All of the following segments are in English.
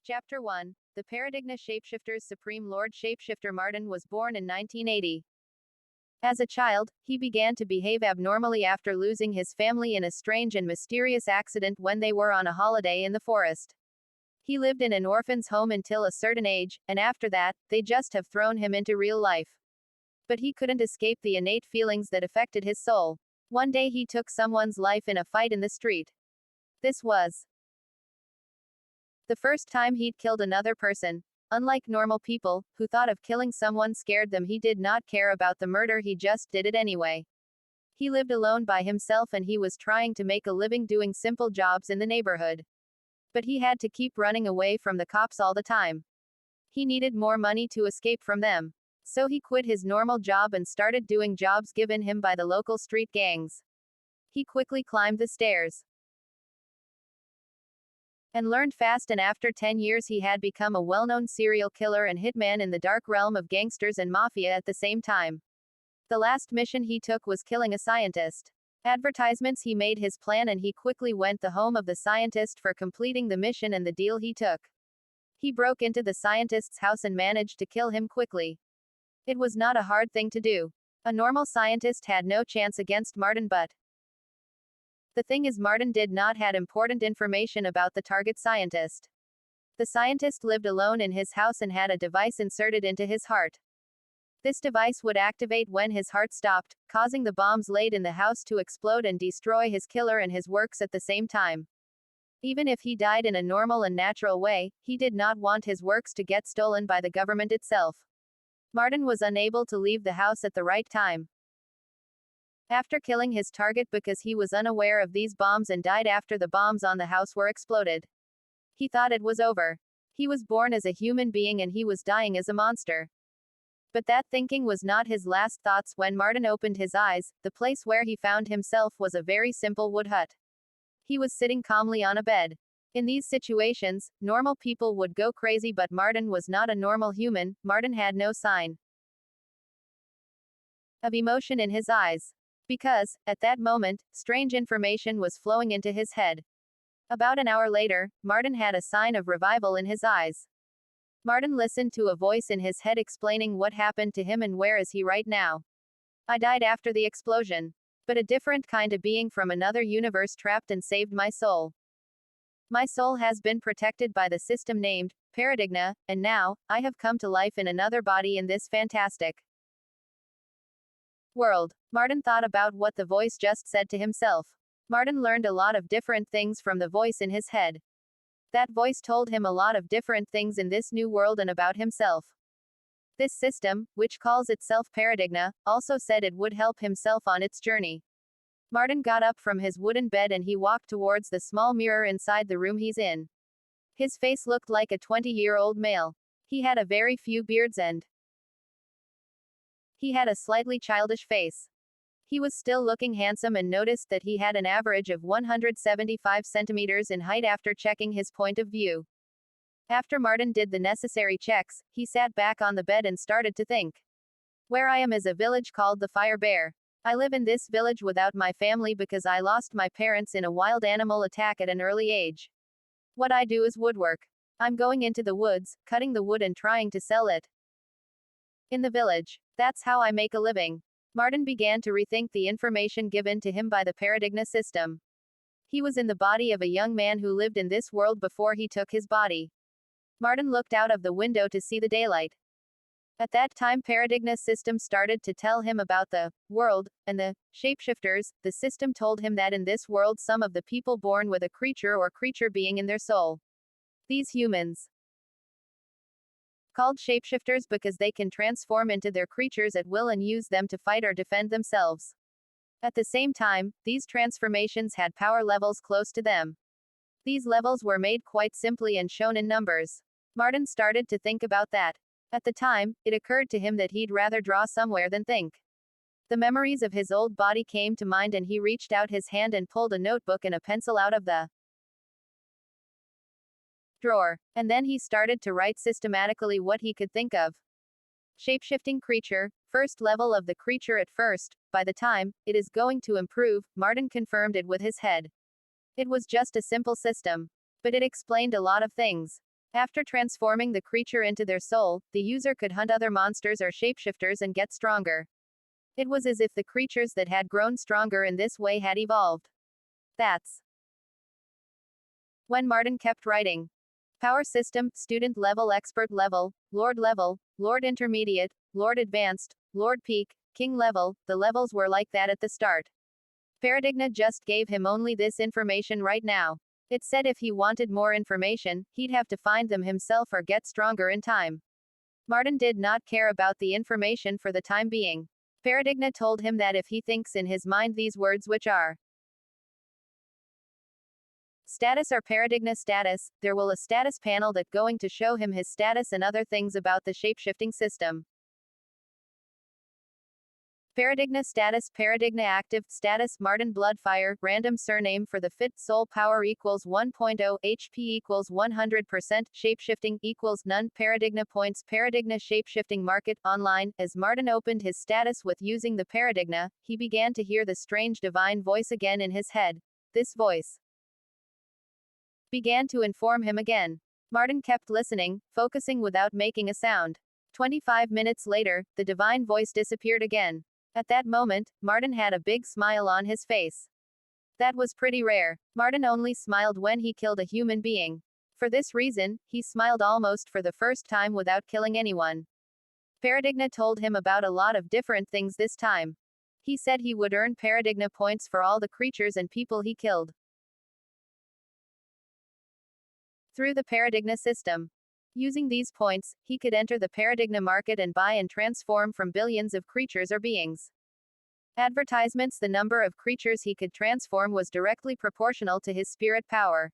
Chapter 1. The Paradigma Shapeshifter's Supreme Lord Shapeshifter Martin was born in 1980. As a child, he began to behave abnormally after losing his family in a strange and mysterious accident when they were on a holiday in the forest. He lived in an orphan's home until a certain age, and after that, they just have thrown him into real life. But he couldn't escape the innate feelings that affected his soul. One day he took someone's life in a fight in the street. This was the first time he'd killed another person. Unlike normal people, who thought of killing someone scared them, he did not care about the murder, he just did it anyway. He lived alone by himself and he was trying to make a living doing simple jobs in the neighborhood. But he had to keep running away from the cops all the time. He needed more money to escape from them. So he quit his normal job and started doing jobs given him by the local street gangs. He quickly climbed the stairs and learned fast, and after 10 years he had become a well-known serial killer and hitman in the dark realm of gangsters and mafia at the same time. The last mission he took was killing a scientist. Advertisements he made his plan and he quickly went the home of the scientist for completing the mission and the deal he took. He broke into the scientist's house and managed to kill him quickly. It was not a hard thing to do. A normal scientist had no chance against Martin, but the thing is, Martin did not have important information about the target scientist. The scientist lived alone in his house and had a device inserted into his heart. This device would activate when his heart stopped, causing the bombs laid in the house to explode and destroy his killer and his works at the same time. Even if he died in a normal and natural way, he did not want his works to get stolen by the government itself. Martin was unable to leave the house at the right time. After killing his target because he was unaware of these bombs and died after the bombs on the house were exploded, he thought it was over. He was born as a human being and he was dying as a monster. But that thinking was not his last thoughts. When Martin opened his eyes, the place where he found himself was a very simple wood hut. He was sitting calmly on a bed. In these situations, normal people would go crazy, but Martin was not a normal human. Martin had no sign of emotion in his eyes. Because, at that moment, strange information was flowing into his head. About an hour later, Martin had a sign of revival in his eyes. Martin listened to a voice in his head explaining what happened to him and where is he right now. I died after the explosion. But a different kind of being from another universe trapped and saved my soul. My soul has been protected by the system named Paradigma, and now, I have come to life in another body in this fantastic world. Martin thought about what the voice just said to himself. Martin learned a lot of different things from the voice in his head. That voice told him a lot of different things in this new world and about himself. This system, which calls itself Paradigma, also said it would help himself on its journey. Martin got up from his wooden bed and he walked towards the small mirror inside the room he's in. His face looked like a 20-year-old male. He had a very few beards and he had a slightly childish face. He was still looking handsome and noticed that he had an average of 175 centimeters in height after checking his point of view. After Martin did the necessary checks, he sat back on the bed and started to think. Where I am is a village called the Fire Bear. I live in this village without my family because I lost my parents in a wild animal attack at an early age. What I do is woodwork. I'm going into the woods, cutting the wood and trying to sell it in the village. That's how I make a living. Martin began to rethink the information given to him by the Paradigma system. He was in the body of a young man who lived in this world before he took his body. Martin looked out of the window to see the daylight. At that time, Paradigma system started to tell him about the world and the shapeshifters. The system told him that in this world some of the people born with a creature or creature being in their soul. These humans called shapeshifters because they can transform into their creatures at will and use them to fight or defend themselves. At the same time, these transformations had power levels close to them. These levels were made quite simply and shown in numbers. Martin started to think about that. At the time, it occurred to him that he'd rather draw somewhere than think. The memories of his old body came to mind and he reached out his hand and pulled a notebook and a pencil out of the drawer. And then he started to write systematically what he could think of. Shapeshifting creature, first level of the creature at first, by the time, it is going to improve, Martin confirmed it with his head. It was just a simple system. But it explained a lot of things. After transforming the creature into their soul, the user could hunt other monsters or shapeshifters and get stronger. It was as if the creatures that had grown stronger in this way had evolved. That's when Martin kept writing. Power system, student level, expert level, Lord intermediate, Lord advanced, Lord peak, king level. The levels were like that at the start. Paradigma just gave him only this information right now. It said if he wanted more information, he'd have to find them himself or get stronger in time. Martin did not care about the information for the time being. Paradigma told him that if he thinks in his mind these words, which are status or paradigma status, there will a status panel that going to show him his status and other things about the shapeshifting system. Paradigma status, paradigma active status, Martin Bloodfire, random surname for the fit, soul power equals 1.0, HP equals 100%, shapeshifting equals none, paradigma points, paradigma shapeshifting market, online. As Martin opened his status with using the paradigma, he began to hear the strange divine voice again in his head. This voice began to inform him again. Martin kept listening, focusing without making a sound. 25 minutes later, the divine voice disappeared again. At that moment, Martin had a big smile on his face. That was pretty rare. Martin only smiled when he killed a human being. For this reason, he smiled almost for the first time without killing anyone. Paradigma told him about a lot of different things this time. He said he would earn paradigma points for all the creatures and people he killed through the paradigma system. Using these points, he could enter the paradigma market and buy and transform from billions of creatures or beings. Advertisements. The number of creatures he could transform was directly proportional to his spirit power.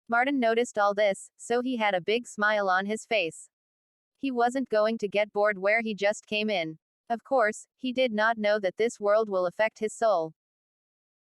Martin noticed all this, so he had a big smile on his face. He wasn't going to get bored where he just came in. Of course, he did not know that this world will affect his soul.